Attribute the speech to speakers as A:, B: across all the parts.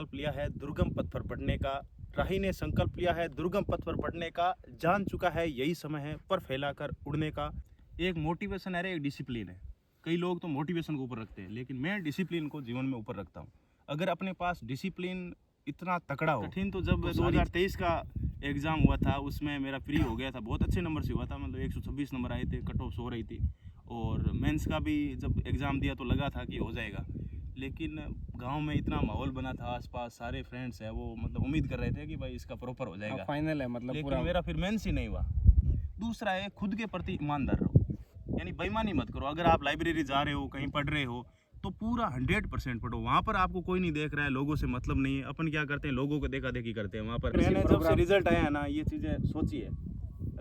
A: संकल्प लिया है दुर्गम पथ पर बढ़ने का। राही ने संकल्प लिया है दुर्गम पथ पर बढ़ने का, जान चुका है यही समय है पर फैलाकर उड़ने का। एक मोटिवेशन है, एक डिसिप्लिन है। कई लोग तो मोटिवेशन को ऊपर रखते हैं, लेकिन मैं डिसिप्लिन को जीवन में ऊपर रखता हूँ। अगर अपने पास डिसिप्लिन इतना तकड़ा हो। कठिन तो जब 2023 का एग्ज़ाम हुआ था उसमें मेरा प्री हो गया था, बहुत अच्छे नंबर से हुआ था, मतलब 126 नंबर आए थे, कट ऑफ हो रही थी। और मेंस का भी जब एग्ज़ाम दिया तो लगा था कि हो जाएगा, लेकिन गांव में इतना माहौल बना था, आसपास सारे फ्रेंड्स है वो मतलब उम्मीद कर रहे थे कि भाई इसका प्रॉपर हो जाएगा,
B: फाइनल है मतलब
A: लेकिन
B: पूरा।
A: मेरा फिर मेंस ही नहीं हुआ। दूसरा है खुद के प्रति ईमानदार रहो, यानी बेईमानी मत करो। अगर आप लाइब्रेरी जा रहे हो, कहीं पढ़ रहे हो, तो पूरा 100% पढ़ो। वहाँ पर आपको कोई नहीं देख रहा है, लोगों से मतलब नहीं है। अपन क्या करते हैं, लोगों को देखा देखी करते हैं। वहाँ पर मैंने जब से रिजल्ट आया है ना, ये चीज़ें सोची है,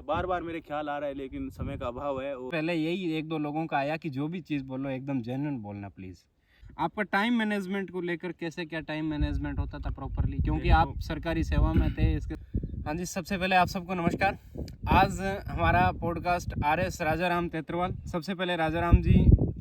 A: बार बार मेरे ख्याल आ रहा है, लेकिन समय का अभाव है।
B: पहले यही एक दो लोगों का आया कि जो भी चीज़ बोलो एकदम जेन्युइन बोलना प्लीज़। आपका टाइम मैनेजमेंट को लेकर कैसे क्या टाइम मैनेजमेंट होता था प्रॉपरली, क्योंकि आप सरकारी सेवा में थे इसके। हाँ जी, सबसे पहले आप सबको नमस्कार। आज हमारा पॉडकास्ट RS राजाराम तेतरवाल। सबसे पहले राजाराम जी,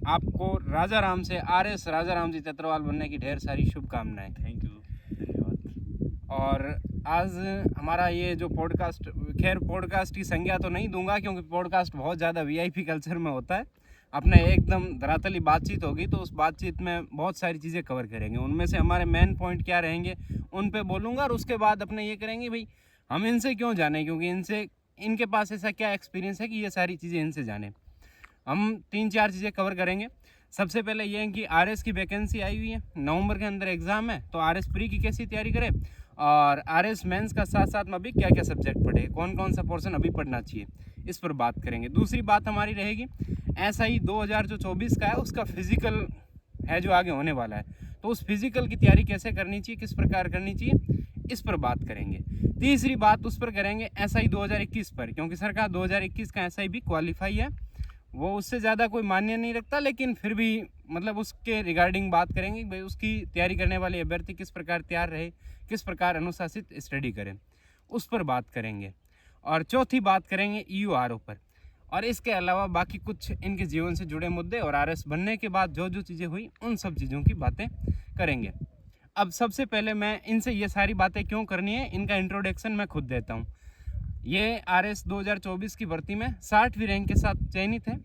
B: आपको राजाराम से RS राजाराम जी तेतरवाल बनने की ढेर सारी शुभकामनाएं।
A: थैंक यू, धन्यवाद।
B: और आज हमारा ये जो पॉडकास्ट, खैर पॉडकास्ट की संज्ञा तो नहीं दूंगा क्योंकि पॉडकास्ट बहुत ज़्यादा VIP कल्चर में होता है। अपने एकदम धरातली बातचीत होगी, तो उस बातचीत में बहुत सारी चीज़ें कवर करेंगे। उनमें से हमारे मेन पॉइंट क्या रहेंगे उन पे बोलूँगा, और उसके बाद अपने ये करेंगे भाई हम इनसे क्यों जाने, क्योंकि इनके पास ऐसा क्या एक्सपीरियंस है कि ये सारी चीज़ें इनसे जाने। हम 3-4 चीज़ें कवर करेंगे। सबसे पहले ये है कि RS की वैकेंसी आई हुई है, नवंबर के अंदर एग्ज़ाम है, तो RS प्री की कैसी तैयारी करें, और RS मेंस का साथ साथ में अभी क्या क्या सब्जेक्ट पढ़े, कौन कौन सा पोर्शन अभी पढ़ना चाहिए, इस पर बात करेंगे। दूसरी बात हमारी रहेगी SI 2024 का है, उसका फिजिकल है जो आगे होने वाला है, तो उस फिजिकल की तैयारी कैसे करनी चाहिए, किस प्रकार करनी चाहिए, इस पर बात करेंगे। तीसरी बात उस पर करेंगे SI 2021 पर, क्योंकि सरकार 2021 का SI भी क्वालिफाई है, वो उससे ज़्यादा कोई मान्य नहीं रखता, लेकिन फिर भी मतलब उसके रिगार्डिंग बात करेंगे भाई उसकी तैयारी करने वाले अभ्यर्थी किस प्रकार तैयार रहे, किस प्रकार अनुशासित स्टडी करें, उस पर बात करेंगे। और चौथी बात करेंगे EURO पर, और इसके अलावा बाकी कुछ इनके जीवन से जुड़े मुद्दे, और RS बनने के बाद जो जो चीज़ें हुई उन सब चीज़ों की बातें करेंगे। अब सबसे पहले मैं इनसे ये सारी बातें क्यों करनी है, इनका इंट्रोडक्शन मैं खुद देता हूँ। ये RS 2024 की भर्ती में 60वीं रैंक के साथ चयनित है,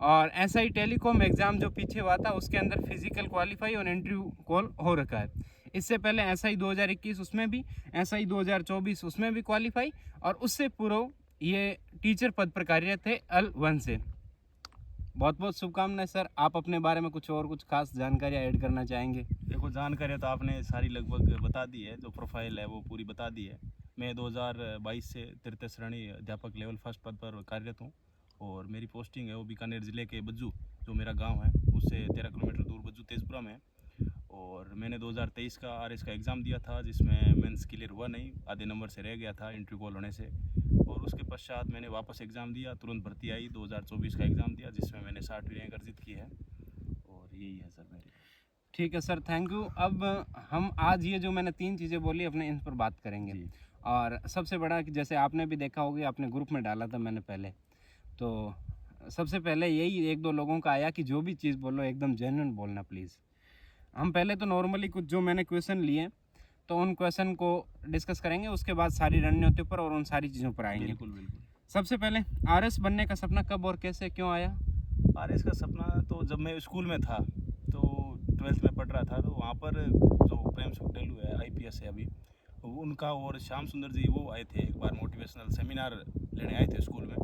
B: और SI टेलीकॉम एग्ज़ाम जो पीछे हुआ था उसके अंदर फिजिकल क्वालिफाई और इंटरव्यू कॉल हो रखा है। इससे पहले SI 2021 उसमें भी, SI 2024 उसमें भी क्वालिफाई, और उससे पूर्व ये टीचर पद पर कार्यरत है L1 से। बहुत बहुत शुभकामनाएं सर। आप अपने बारे में कुछ खास जानकारियाँ ऐड करना चाहेंगे?
A: देखो, जानकारी तो आपने सारी लगभग बता दी है, जो प्रोफाइल है वो पूरी बता दी है। मैं 2022 से तृतीय श्रेणी अध्यापक लेवल फर्स्ट पद पर कार्यरत हूँ, और मेरी पोस्टिंग है वो बीकानेर ज़िले के बज्जू, जो मेरा गांव है, उससे 13 किलोमीटर दूर बज्जू तेजपुरा में है। और मैंने 2023 का RS का एग्ज़ाम दिया था, जिसमें मेंस क्लियर हुआ नहीं, आधे नंबर से रह गया था इंटरव्यू कॉल होने से। और उसके पश्चात मैंने वापस एग्ज़ाम दिया, तुरंत भर्ती आई, 2024 का एग्ज़ाम दिया, जिसमें मैंने 60वीं रैंक अर्जित की है। और यही है सर मेरी।
B: ठीक है सर, थैंक यू। अब हम आज ये जो मैंने 3 चीज़ें बोली अपने इन पर बात करेंगे। और सबसे बड़ा कि जैसे आपने भी देखा होगा, आपने ग्रुप में डाला था मैंने पहले, तो सबसे पहले यही एक दो लोगों का आया कि जो भी चीज़ बोलो एकदम जेन्युइन बोलना प्लीज़। हम पहले तो नॉर्मली कुछ जो मैंने क्वेश्चन लिए तो उन क्वेश्चन को डिस्कस करेंगे, उसके बाद सारी रणनीतियों पर और उन सारी चीज़ों पर आएंगे।
A: बिल्कुल बिल्कुल।
B: सबसे पहले RS बनने का सपना कब और कैसे क्यों आया?
A: RS का सपना तो जब मैं स्कूल में था, तो 12th में पढ़ रहा था, तो वहाँ पर जो प्रेम सुख डेलू है, IPS है अभी, उनका और श्याम सुंदर जी वो आए थे, एक बार मोटिवेशनल सेमिनार लेने आए थे स्कूल में।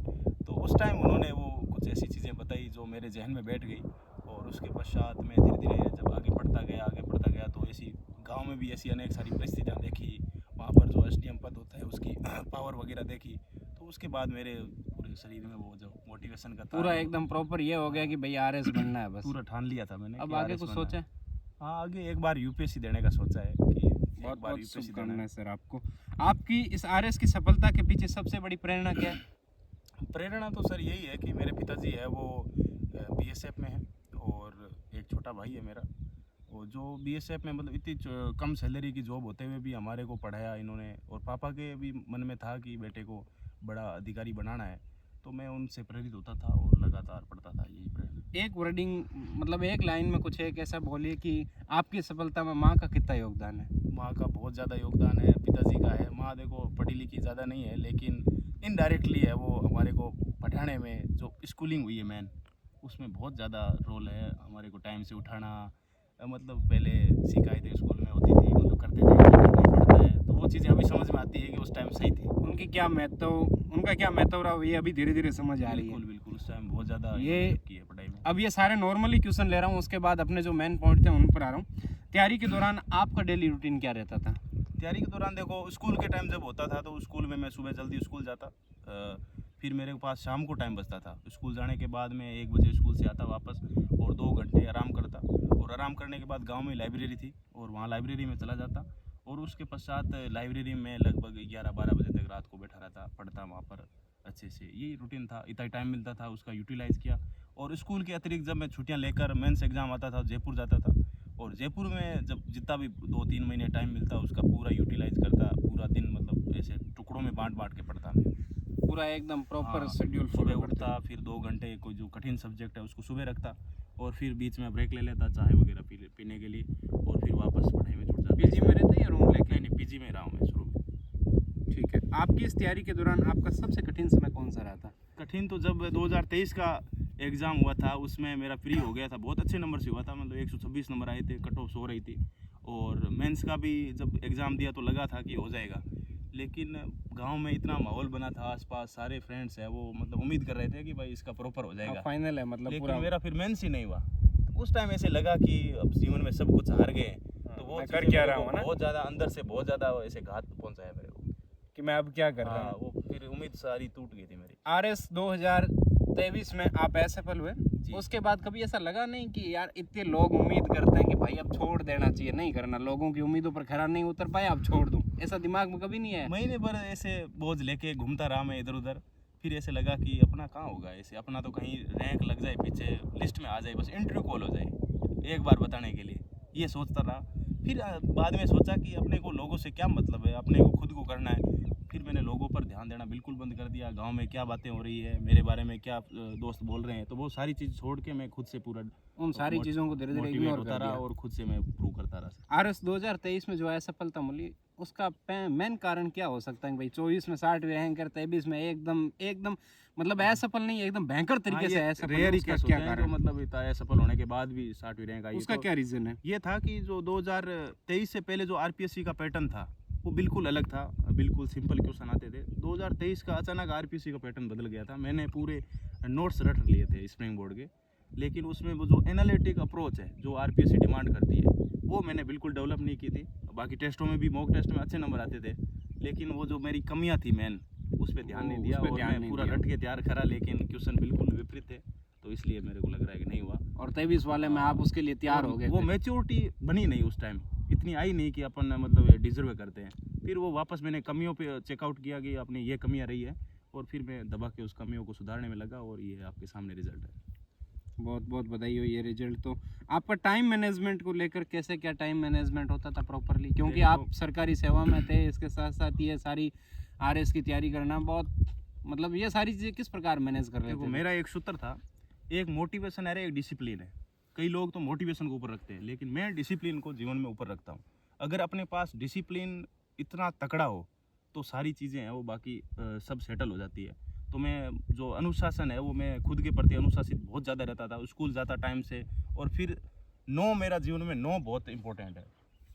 A: तो उस टाइम उन्होंने वो कुछ ऐसी चीज़ें बताई जो मेरे जहन में बैठ गई, और उसके पश्चात मैं धीरे धीरे जब आगे बढ़ता गया तो ऐसी गांव में भी ऐसी अनेक सारी परिस्थितियाँ देखी, वहाँ पर जो SDM पद होता है उसकी पावर वगैरह देखी, तो उसके बाद मेरे पूरे शरीर में वो जो मोटिवेशन का
B: पूरा एकदम प्रॉपर ये हो गया कि भाई RS बनना है बस।
A: पूरा ठान लिया था मैंने।
B: अब आगे कुछ सोचा है?
A: हाँ, आगे एक बार UPSC देने का सोचा है कि
B: बहुत
A: बार
B: बहुत
A: UPSC देना
B: शुभकामनाएं
A: है।
B: सर आपको। आपकी इस RS की सफलता के पीछे सबसे बड़ी प्रेरणा क्या है?
A: प्रेरणा तो सर यही है कि मेरे पिताजी है वो BSF में है, और एक छोटा भाई है मेरा, वो जो BSF में मतलब इतनी कम सैलरी की जॉब होते हुए भी हमारे को पढ़ाया इन्होंने, और पापा के भी मन में था कि बेटे को बड़ा अधिकारी बनाना है, तो मैं उनसे प्रेरित होता था और लगातार पढ़ता था, यही प्रेरणा।
B: एक वर्डिंग मतलब एक लाइन में कुछ एक ऐसा बोलिए कि आपकी सफलता में माँ का कितना योगदान है।
A: माँ का बहुत ज़्यादा योगदान है, पिताजी का है। माँ देखो पढ़ी लिखी ज़्यादा नहीं है, लेकिन इनडायरेक्टली है वो हमारे को पढ़ाने में। जो स्कूलिंग हुई है मेन, उसमें बहुत ज़्यादा रोल है। हमारे को टाइम से उठाना, मतलब पहले शिकायतें स्कूल में होती थी, मतलब करते थे कि नहीं पढ़ता है, तो वो चीज़ें अभी समझ में आती है कि उस टाइम सही थी।
B: उनका क्या महत्व रहा ये अभी धीरे धीरे समझ आ रही है।
A: बिल्कुल बिल्कुल, उस टाइम बहुत ज़्यादा
B: ये
A: की है पढ़ाई में।
B: अब ये सारे नॉर्मली क्वेश्चन ले रहा हूँ, उसके बाद अपने जो मेन पॉइंट थे उन पर आ रहा हूँ। तैयारी के दौरान आपका डेली रूटीन क्या रहता था?
A: तैयारी के दौरान देखो, स्कूल के टाइम जब होता था तो स्कूल में मैं सुबह जल्दी स्कूल जाता, फिर मेरे पास शाम को टाइम बचता था। स्कूल जाने के बाद मैं 1 बजे स्कूल से आता वापस और 2 घंटे आराम करता, और आराम करने के बाद गांव में लाइब्रेरी थी और वहाँ लाइब्रेरी में चला जाता, और उसके पश्चात लाइब्रेरी में लगभग 11-12 बजे तक रात को बैठा रहता, पढ़ता वहाँ पर अच्छे से। यही रूटीन था, इतना टाइम मिलता था उसका यूटिलाइज़ किया। और स्कूल के अतिरिक्त जब मैं छुट्टियाँ लेकर मेंस एग्ज़ाम आता था, जयपुर जाता था, और जयपुर में जब जितना भी 2-3 महीने टाइम मिलता उसका पूरा यूटिलाइज़ करता, पूरा दिन मतलब ऐसे टुकड़ों में बांट के पढ़ता मैं।
B: पूरा एकदम प्रॉपर
A: हाँ,
B: शेड्यूल
A: सुबह उठता, फिर 2 घंटे कोई जो कठिन सब्जेक्ट है उसको सुबह रखता, और फिर बीच में ब्रेक ले लेता चाय वगैरह पीने के लिए, और फिर वापस पढ़ाई में जुट जाता।
B: पीजी में रहते या रूम लेके?
A: नहीं, पीजी में रहा हूँ मैं शुरू में।
B: ठीक है। आपकी इस तैयारी के दौरान आपका सबसे कठिन समय कौन सा रहा था?
A: कठिन तो जब 2023 का एग्ज़ाम हुआ था, उसमें मेरा प्री हो गया था, बहुत अच्छे नंबर से हुआ था, मतलब 126 नंबर आए थे, कट ऑफ हो रही थी। और मेंस का भी जब एग्ज़ाम दिया तो लगा था कि हो जाएगा, लेकिन गांव में इतना माहौल बना था, आसपास सारे फ्रेंड्स हैं, वो मतलब उम्मीद कर रहे थे कि भाई इसका प्रॉपर हो जाएगा,
B: फाइनल है मतलब
A: लेकिन
B: पूरा।
A: मेरा फिर मेंस ही नहीं हुआ। तो उस टाइम ऐसे लगा कि अब जीवन में सब कुछ हार गए, तो वो
B: मैं
A: चीज़ें
B: कर क्या
A: मेरे
B: रहा
A: को
B: हूँ ना?
A: बहुत ज़्यादा अंदर से बहुत ज़्यादा ऐसे घात पहुंचाया मेरे को।
B: कि मैं अब क्या कर रहा
A: हाँ,
B: हूँ।
A: वो फिर उम्मीद सारी टूट गई थी मेरी।
B: RS 2023 में आप असफल हुए,
A: जी।
B: उसके बाद कभी ऐसा लगा नहीं कि यार इतने लोग उम्मीद करते हैं कि भाई अब छोड़ देना चाहिए, नहीं करना, लोगों की उम्मीदों पर खरा नहीं उतर पाया, अब छोड़ दूं, ऐसा दिमाग में कभी नहीं आया?
A: महीने भर ऐसे बोझ लेके घूमता रहा मैं इधर उधर, फिर ऐसे लगा कि अपना कहाँ होगा, ऐसे अपना तो कहीं रैंक लग जाए, पीछे लिस्ट में आ जाए, बस इंटरव्यू कॉल हो जाए एक बार बताने के लिए, ये सोचता रहा। फिर बाद में सोचा कि अपने को लोगों से क्या मतलब है, अपने को खुद को करना है। फिर मैंने लोगों पर ध्यान देना बिल्कुल बंद कर दिया, गांव में क्या बातें हो रही है, मेरे बारे में क्या दोस्त बोल रहे हैं, तो वो सारी चीज़ छोड़ के मैं खुद से पूरा
B: उन सारी चीज़ों को धीरे धीरे
A: मोटिवेट
B: इग्नोर
A: होता
B: कर
A: रहा
B: दिया।
A: और खुद से मैं प्रूव करता रहा।
B: RS 2023 में जो असफलता मिली, उसका मेन कारण क्या हो सकता है? भाई 24 में 60वीं रैंक कर, 23 में एकदम मतलब असफल नहीं, एकदम भयंकर तरीके से असफल।
A: रेयर ही
B: उसका
A: केस
B: क्या
A: होते हैं जो
B: कारण?
A: मतलब इतना असफल होने के बाद भी 60वीं रैंक आई।
B: उसका
A: तो
B: क्या रीजन है?
A: ये था कि जो 2023 से पहले जो आरपीएससी का पैटर्न था वो बिल्कुल अलग था, बिल्कुल सिंपल क्वेश्चन आते थे। 2023 का अचानक आरपीएससी का पैटर्न बदल गया था। मैंने पूरे नोट्स रट लिए थे स्प्रिंग बोर्ड के, लेकिन उसमें वो जो एनालिटिक अप्रोच है जो आरपीएससी डिमांड करती है वो मैंने बिल्कुल डेवलप नहीं की थी। बाकी टेस्टों में भी, मॉक टेस्ट में अच्छे नंबर आते थे, लेकिन वो जो मेरी कमियां थी मैन, उस पर ध्यान नहीं दिया और मैं पूरा रट के तैयार करा, लेकिन क्वेश्चन बिल्कुल विपरीत थे, तो इसलिए मेरे को लग रहा है कि नहीं हुआ।
B: और 23 वाले में आप उसके लिए तैयार हो गए?
A: वो मैच्योरिटी बनी नहीं उस टाइम, इतनी आई नहीं कि अपन मतलब डिजर्व करते हैं। फिर वो वापस मैंने कमियों पे चेकआउट किया कि अपनी ये कमियां रही है, और फिर मैं दबा के उस कमियों को सुधारने में लगा, और ये आपके सामने रिजल्ट है।
B: बहुत बहुत बधाई हो ये रिजल्ट। तो आपका टाइम मैनेजमेंट को लेकर कैसे, क्या टाइम मैनेजमेंट होता था प्रॉपरली? क्योंकि आप सरकारी सेवा में थे, इसके साथ साथ ये सारी RS की तैयारी करना बहुत, मतलब ये सारी चीज़ें किस प्रकार मैनेज कर रहे
A: देखो,
B: थे?
A: मेरा एक सूत्र था, एक मोटिवेशन है, एक डिसिप्लिन है। कई लोग तो मोटिवेशन को ऊपर रखते हैं, लेकिन मैं डिसिप्लिन को जीवन में ऊपर रखता हूँ। अगर अपने पास डिसिप्लिन इतना तकड़ा हो तो सारी चीज़ें हैं वो बाकी सब सेटल हो जाती है। तो मैं जो अनुशासन है वो मैं खुद के प्रति अनुशासित बहुत ज़्यादा रहता था। स्कूल जाता टाइम से, और फिर नो, मेरा जीवन में नो बहुत इंपॉर्टेंट है।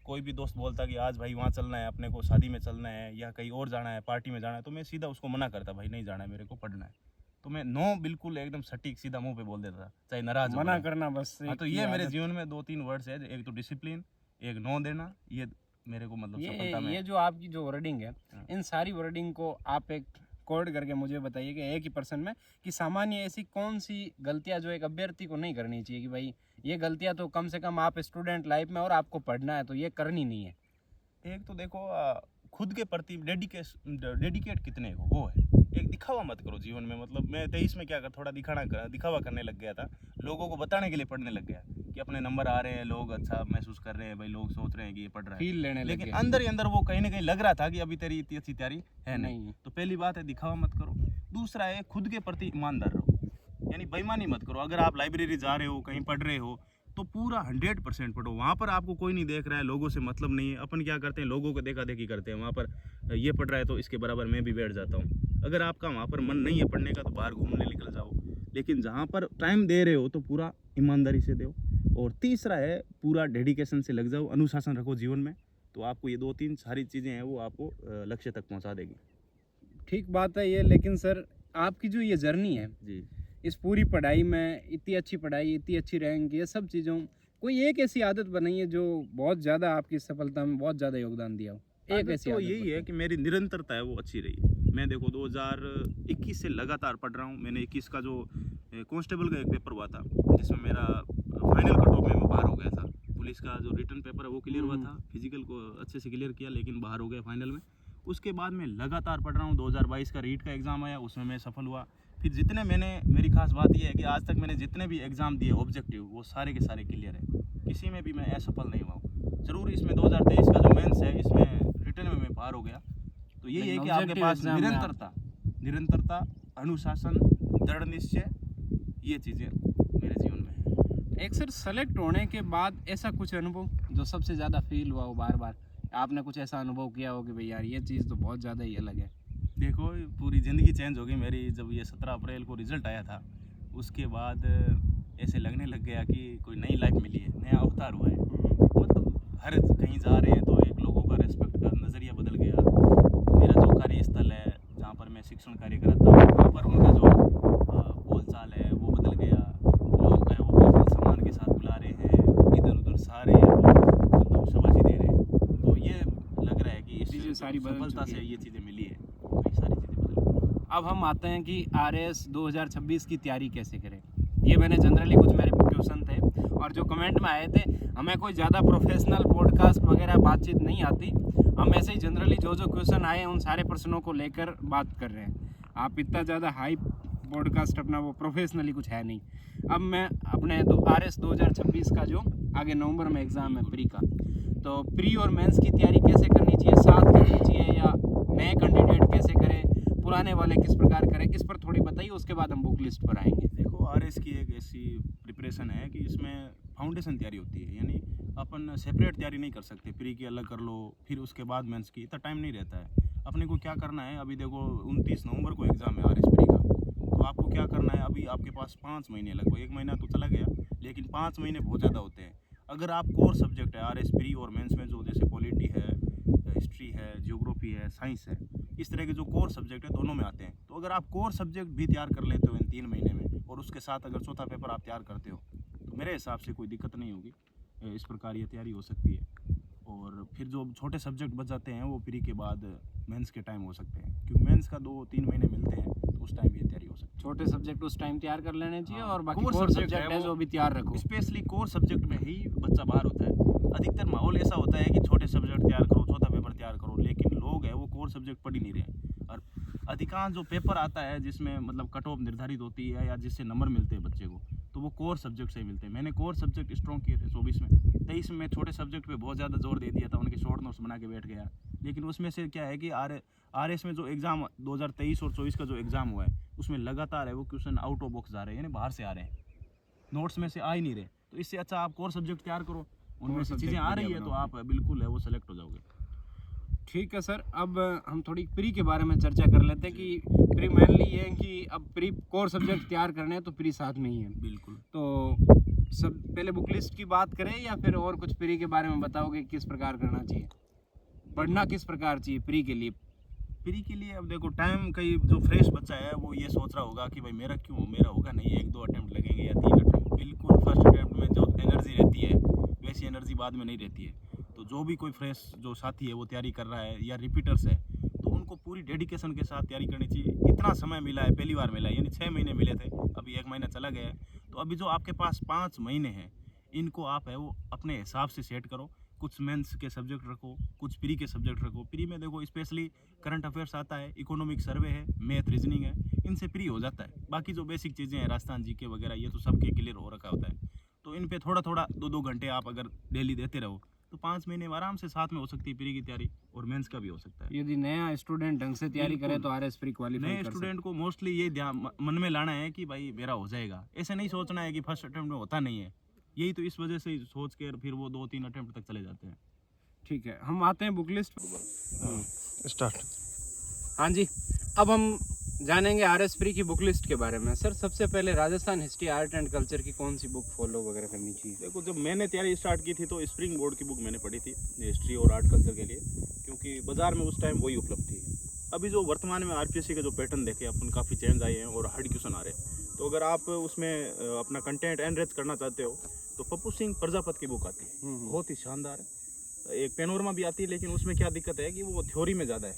A: कोई भी दोस्त बोलता कि आज भाई वहाँ चलना है, अपने को शादी में चलना है या कहीं और जाना है, पार्टी में जाना है, तो मैं सीधा उसको मना करता, भाई नहीं जाना है, मेरे को पढ़ना है। तो मैं नो बिल्कुल एकदम सटीक सीधा मुंह पे बोल देता था, चाहे नाराज हो
B: मना
A: जाए।
B: करना बस।
A: हाँ, तो ये मेरे जीवन में 2-3 वर्ड्स है, एक तो डिसिप्लिन, एक नो देना, ये मेरे को मतलब सफलता में।
B: ये जो आपकी जो वर्डिंग है, इन सारी वर्डिंग को आप एक कोड करके मुझे बताइए कि एक ही पर्सन में, कि सामान्य ऐसी कौन सी गलतियां जो एक अभ्यर्थी को नहीं करनी चाहिए, कि भाई ये गलतियां तो कम से कम आप स्टूडेंट लाइफ में और आपको पढ़ना है तो ये करनी नहीं है।
A: एक तो देखो, खुद के प्रति डेडिकेट कितने हो वो है। एक दिखावा मत करो जीवन में। मतलब मैं 23 में क्या कर, थोड़ा दिखावा करने लग गया था, लोगों को बताने के लिए पढ़ने लग गया कि अपने नंबर आ रहे हैं, लोग अच्छा महसूस कर रहे हैं, भाई लोग सोच रहे हैं कि ये पढ़ रहा है,
B: फील लेने लग
A: लेकिन
B: गए।
A: अंदर ही अंदर वो कहीं ना कहीं लग रहा था कि अभी तेरी इतनी अच्छी तैयारी है नहीं।
B: नहीं।
A: तो पहली बात है, दिखावा मत करो। दूसरा है, खुद के प्रति ईमानदार रहो। यानी बेईमानी मत करो। अगर आप लाइब्रेरी जा रहे हो, कहीं पढ़ रहे हो, तो पूरा 100% पढ़ो। वहाँ पर आपको कोई नहीं देख रहा है, लोगों से मतलब नहीं है। अपन क्या करते हैं, लोगों को देखा देखी करते हैं। वहाँ पर ये पढ़ रहा है तो इसके बराबर मैं भी बैठ जाता हूँ। अगर आपका वहाँ पर मन नहीं है पढ़ने का तो बाहर घूमने निकल जाओ, लेकिन जहाँ पर टाइम दे रहे हो तो पूरा ईमानदारी से दो। और तीसरा है, पूरा डेडिकेशन से लग जाओ, अनुशासन रखो जीवन में, तो आपको ये 2-3 सारी चीज़ें हैं वो आपको लक्ष्य तक पहुँचा देगी।
B: ठीक बात है ये, लेकिन सर आपकी जो ये जर्नी है
A: जी।
B: इस पूरी पढ़ाई में, इतनी अच्छी पढ़ाई, इतनी अच्छी रैंक, ये सब चीज़ों, कोई एक ऐसी आदत बनाई है जो बहुत ज़्यादा आपकी सफलता में बहुत ज़्यादा योगदान दिया हो? एक
A: आदत
B: ऐसी
A: तो
B: आदत
A: यही है
B: बताओ।
A: कि मेरी निरंतरता है वो अच्छी रही। मैं देखो 2021 से लगातार पढ़ रहा हूँ। मैंने 21 का जो कांस्टेबल का एक पेपर हुआ था, जिसमें मेरा फाइनल कट ऑफ में मैं बाहर हो गया था। पुलिस का जो रिटन पेपर है वो क्लियर हुआ था, फिजिकल को अच्छे से क्लियर किया, लेकिन बाहर हो गया फाइनल में। उसके बाद मैं लगातार पढ़ रहा हूँ। 2022 का रीट का एग्ज़ाम आया, उसमें मैं सफल हुआ। फिर जितने मेरी खास बात यह है कि आज तक मैंने जितने भी एग्ज़ाम दिए ऑब्जेक्टिव, वो सारे के सारे क्लियर है। किसी में भी मैं असफल नहीं हुआ हूँ। ज़रूर इसमें 2023 का जो मेंस है, इसमें रिटन में मैं पार हो गया। तो यही है कि आपके
B: Objective
A: पास
B: exam में
A: निरंतरता, अनुशासन, दृढ़ निश्चय, ये चीज़ें मेरे जीवन में है।
B: एक सर सेलेक्ट होने के बाद ऐसा कुछ अनुभव जो सबसे ज़्यादा फील हुआ हो, बार बार आपने कुछ ऐसा अनुभव किया हो कि भाई यार ये चीज़ तो बहुत ज़्यादा ही अलग है?
A: देखो, पूरी ज़िंदगी चेंज हो गई मेरी। जब ये 17 अप्रैल को रिज़ल्ट आया था, उसके बाद ऐसे लगने लग गया कि कोई नई लाइफ मिली है, नया अवतार हुआ है। मतलब हर कहीं जा रहे हैं तो एक लोगों का रिस्पेक्ट का नज़रिया बदल गया। मेरा जो कार्यस्थल है, जहाँ पर मैं शिक्षण कार्य कराता हूँ, वहाँ पर उनका जो बोलचाल है वो बदल गया। लोग हैं वो बिल्कुल सम्मान के साथ बुला रहे हैं, इधर उधर सारे हैं वो मतलब शाबाशी दे रहे हैं। तो ये लग रहा है कि इस
B: चीज़ें सारी बदल
A: सफलता
B: चुकी
A: से
B: हैं।
A: ये चीज़ें मिली है, कई सारी चीज़ें बदल गई।
B: अब हम आते हैं कि RS 2026 की तैयारी कैसे करें। ये मैंने जनरली कुछ मेरे क्वेश्चन थे और जो कमेंट में आए थे, हमें कोई ज़्यादा प्रोफेशनल पॉडकास्ट वगैरह बातचीत नहीं आती। हम ऐसे ही जनरली जो जो क्वेश्चन आए हैं उन सारे प्रश्नों को लेकर बात कर रहे हैं। आप इतना ज़्यादा हाई पॉडकास्ट अपना वो प्रोफेशनली कुछ है नहीं। अब मैं अपने RS 2026 का जो आगे नवंबर में एग्ज़ाम है प्री का, तो प्री और मेंस की तैयारी कैसे करनी चाहिए, साथ करनी चाहिए या नए कैंडिडेट कैसे करें, पुराने वाले किस प्रकार करें, इस पर थोड़ी बताइए, उसके बाद हम बुक लिस्ट पर आएंगे।
A: देखो, RS की एक ऐसी प्रिपरेशन है कि इसमें फाउंडेशन तैयारी होती है। यानी अपन सेपरेट तैयारी नहीं कर सकते, प्री की अलग कर लो फिर उसके बाद मेंस की, इतना टाइम नहीं रहता है। अपने को क्या करना है, अभी देखो 29 नवंबर को एग्ज़ाम है RS प्री का, तो आपको क्या करना है, अभी आपके पास 5 महीने, लगभग 1 महीना तो चला गया, लेकिन 5 महीने बहुत ज़्यादा होते हैं। अगर आप कोर सब्जेक्ट है RS प्री और मेंस में, जो जैसे पॉलिटी है, हिस्ट्री है, जियोग्राफी है, साइंस है, इस तरह के जो कोर सब्जेक्ट है दोनों में आते हैं। तो अगर आप कोर सब्जेक्ट भी तैयार कर लेते हो इन 3 महीने में, और उसके साथ अगर चौथा पेपर आप तैयार करते हो, तो मेरे हिसाब से कोई दिक्कत नहीं होगी। इस प्रकार ये तैयारी हो सकती है। और फिर जो छोटे सब्जेक्ट बच जाते हैं वो प्री के बाद मेंस के टाइम हो सकते हैं, क्योंकि मेंस का 2-3 महीने मिलते हैं, तो उस टाइम ये तैयारी हो सकती है।
B: छोटे सब्जेक्ट उस टाइम तैयार कर लेने चाहिए
A: हाँ,
B: और बाकी
A: core
B: कोर
A: subject
B: सब्जेक्ट
A: है
B: है
A: वो
B: जो भी तैयार रखो।
A: स्पेशली कोर सब्जेक्ट में ही बच्चा बाहर होता है। अधिकतर माहौल ऐसा होता है कि छोटे सब्जेक्ट तैयार करो, चौथा पेपर तैयार करो, लेकिन लोग हैं वो कोर सब्जेक्ट पढ़ ही नहीं रहे। और अधिकांश जो पेपर आता है जिसमें मतलब कट ऑफ निर्धारित होती है या जिससे नंबर मिलते हैं बच्चे को, तो वो कोर सब्जेक्ट से ही मिलते हैं। मैंने कोर सब्जेक्ट स्ट्रॉन्ग किए थे 24 में। 23 में छोटे सब्जेक्ट पे बहुत ज़्यादा जोर दे दिया था, उनके शॉर्ट नोट्स बना के बैठ गया। लेकिन उसमें से क्या है कि RS में जो एग्ज़ाम 2023 और 24 का जो एग्ज़ाम हुआ है, उसमें लगातार है वो क्वेश्चन आउट ऑफ बॉक्स आ रहे हैं, यानी बाहर से आ रहे हैं, नोट्स में से आ ही नहीं रहे। तो इससे अच्छा आप कोर सब्जेक्ट तैयार करो, उनमें से चीज़ें आ रही है तो आप बिल्कुल है वो सेलेक्ट हो जाओगे।
B: ठीक है सर, अब हम थोड़ी प्री के बारे में चर्चा कर लेते हैं कि प्री मेनली ये है कि अब प्री कोर सब्जेक्ट तैयार करने हैं तो प्री साथ में ही है।
A: बिल्कुल।
B: तो सब पहले बुक लिस्ट की बात करें या फिर और कुछ प्री के बारे में बताओगे, किस प्रकार करना चाहिए, पढ़ना किस प्रकार चाहिए प्री के लिए?
A: प्री के लिए अब देखो, टाइम कई जो फ्रेश बच्चा है वो ये सोच रहा होगा कि भाई मेरा क्यों, मेरा होगा नहीं, 1-2 अटेम्प्ट लगेंगे या 3 अटेम्प्ट। बिल्कुल फर्स्ट अटेम्प्ट में जो एनर्जी रहती है वैसी एनर्जी बाद में नहीं रहती है। तो जो भी कोई फ्रेश जो साथी है वो तैयारी कर रहा है या रिपीटर्स है, तो उनको पूरी डेडिकेशन के साथ तैयारी करनी चाहिए। इतना समय मिला है, पहली बार मिला है, यानी 6 महीने मिले थे, अभी 1 महीना चला गया है। तो अभी जो आपके पास 5 महीने हैं, इनको आप है वो अपने हिसाब से सेट करो। कुछ मेंस के सब्जेक्ट रखो, कुछ प्री के सब्जेक्ट रखो। प्री में देखो स्पेशली करंट अफेयर्स आता है, इकोनॉमिक सर्वे है, मैथ रीजनिंग है, इनसे प्री हो जाता है। बाकी जो बेसिक चीज़ें हैं, राजस्थान जीके वगैरह, ये तो सबके क्लियर हो रखा होता है। तो इन पे थोड़ा थोड़ा 2-2 घंटे आप अगर डेली देते रहो तो तो 5 महीने में आराम से साथ में हो सकती है प्री की तैयारी और मेंस का भी हो सकता है।
B: यदि नया स्टूडेंट ढंग से तैयारी करे तो आरएस प्री क्वालिफाई
A: नए
B: कर
A: स्टूडेंट को मोस्टली ये ध्यान मन में लाना है कि भाई मेरा हो जाएगा, ऐसे नहीं सोचना है कि फर्स्ट अटेम्प्ट में होता नहीं है। यही तो इस वजह से सोच के फिर वो 2-3 अटेम्प्ट तक चले जाते हैं।
B: ठीक है, हम आते हैं बुक लिस्ट।
A: स्टार्ट।
B: हाँ जी, अब हम जानेंगे आरएस प्री की बुक लिस्ट के बारे में। सर, सबसे पहले Rajasthan history art and culture की कौन सी बुक फॉलो वगैरह करनी चाहिए?
A: देखो, जब मैंने तैयारी स्टार्ट की थी तो स्प्रिंग बोर्ड की बुक मैंने पढ़ी थी हिस्ट्री और आर्ट कल्चर के लिए, क्योंकि बाजार में उस टाइम वही उपलब्ध थी। अभी जो वर्तमान में आरपीएससी के जो पैटर्न देखे अपन, काफ़ी चेंज आए हैं और हार्ड क्वेश्चन आ रहे हैं। तो अगर आप उसमें अपना कंटेंट एनरिच करना चाहते हो तो पप्पू सिंह प्रजापत की बुक आती है, बहुत ही शानदार है। एक पेनोरमा भी आती है, लेकिन उसमें क्या दिक्कत है कि वो थ्योरी में ज़्यादा है,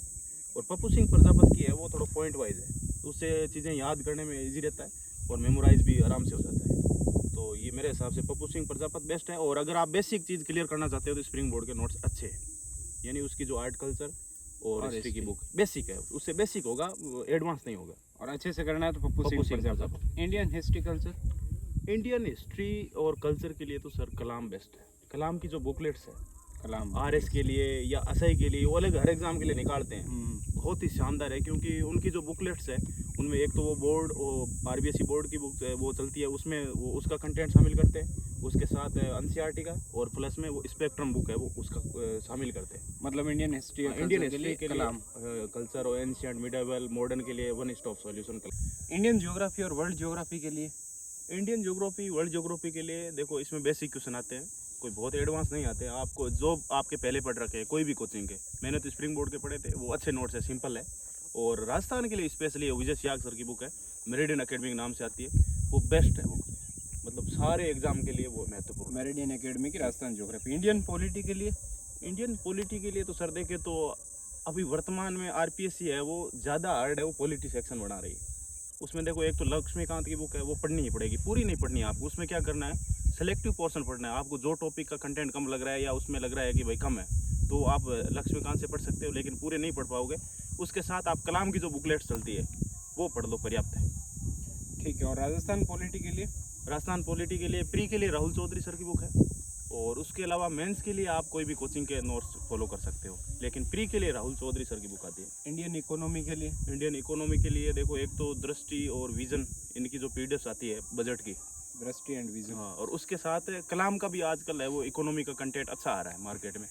A: और पप्पू सिंह प्रजापत की है वो थोड़ा पॉइंट वाइज है, तो उससे चीज़ें याद करने में ईजी रहता है और मेमोराइज भी आराम से हो जाता है। तो ये मेरे हिसाब से पप्पू सिंह प्रजापत बेस्ट है। और अगर आप बेसिक चीज़ क्लियर करना चाहते हो तो स्प्रिंग बोर्ड के नोट्स अच्छे हैं, यानी उसकी जो आर्ट कल्चर और हिस्ट्री की बुक बेसिक है, उससे बेसिक होगा, एडवांस नहीं होगा।
B: और अच्छे से करना है तो Pappu Singh Prajapat. Indian history culture?
A: Indian history और कल्चर के लिए तो सर कलाम बेस्ट है। कलाम की जो बुकलेट्स है,
B: कलाम
A: आरएस के लिए या असई के लिए, वो अलग हर एग्जाम के लिए निकालते हैं, बहुत ही शानदार है। क्योंकि उनकी जो बुकलेट्स है उनमें एक तो वो बोर्ड और आरबीएसई बोर्ड की बुक वो चलती है, उसमें वो उसका कंटेंट शामिल करते हैं, उसके साथ एनसीईआरटी का, और प्लस में वो स्पेक्ट्रम बुक है वो उसका शामिल करते हैं।
B: मतलब इंडियन हिस्ट्री
A: के लिए कल्चर और एंशिएंट मिडिवल मॉडर्न के लिए one stop solution.
B: Indian geography और वर्ल्ड ज्योग्राफी के लिए?
A: इंडियन ज्योग्राफी वर्ल्ड ज्योग्राफी के लिए देखो, इसमें बेसिक क्वेश्चन आते हैं, कोई बहुत एडवांस नहीं आते। आपको जो आपके पहले पढ़ रखे हैं कोई भी कोचिंग के, मैंने तो स्प्रिंग बोर्ड के पढ़े थे, वो अच्छे नोट्स है, सिंपल है। और राजस्थान के लिए स्पेशली विजय सियाग सर की बुक है, मेरिडियन एकेडमी के नाम से आती है, वो बेस्ट है बुक, मतलब सारे एग्जाम के लिए वो महत्वपूर्ण।
B: मेरिडियन एकेडमी की राजस्थान ज्योग्राफी। इंडियन पॉलिटी के लिए?
A: इंडियन पॉलिटी के लिए तो सर देखे तो अभी वर्तमान में आरपीएससी है वो ज़्यादा हार्ड है, वो पॉलिटी सेक्शन बना रही है। उसमें देखो, एक तो लक्ष्मीकांत की बुक है, वो पढ़नी ही पड़ेगी, पूरी नहीं पढ़नी है आपको। उसमें क्या करना है, सेलेक्टिव पोर्शन पढ़ना है आपको। जो टॉपिक का कंटेंट कम लग रहा है या उसमें लग रहा है कि भाई कम है, तो आप लक्ष्मीकांत से पढ़ सकते हो, लेकिन पूरे नहीं पढ़ पाओगे। उसके साथ आप कलाम की जो बुकलेट्स चलती है वो पढ़ लो, पर्याप्त है।
B: ठीक है। और राजस्थान पॉलिटी के लिए?
A: राजस्थान पॉलिटी के लिए प्री के लिए राहुल चौधरी सर की बुक है, और उसके अलावा मेंस के लिए आप कोई भी कोचिंग के नोट्स फॉलो कर सकते हो, लेकिन प्री के लिए राहुल चौधरी सर की बुक आती है।
B: इंडियन इकोनॉमी के लिए?
A: इंडियन इकोनॉमी के लिए देखो, एक तो दृष्टि और विजन, इनकी जो पीडीएफ आती है बजट की,
B: दृष्टि एंड विजन।
A: हाँ, और उसके साथ कलाम का भी आजकल है वो इकोनॉमी का कंटेंट अच्छा आ रहा है मार्केट में।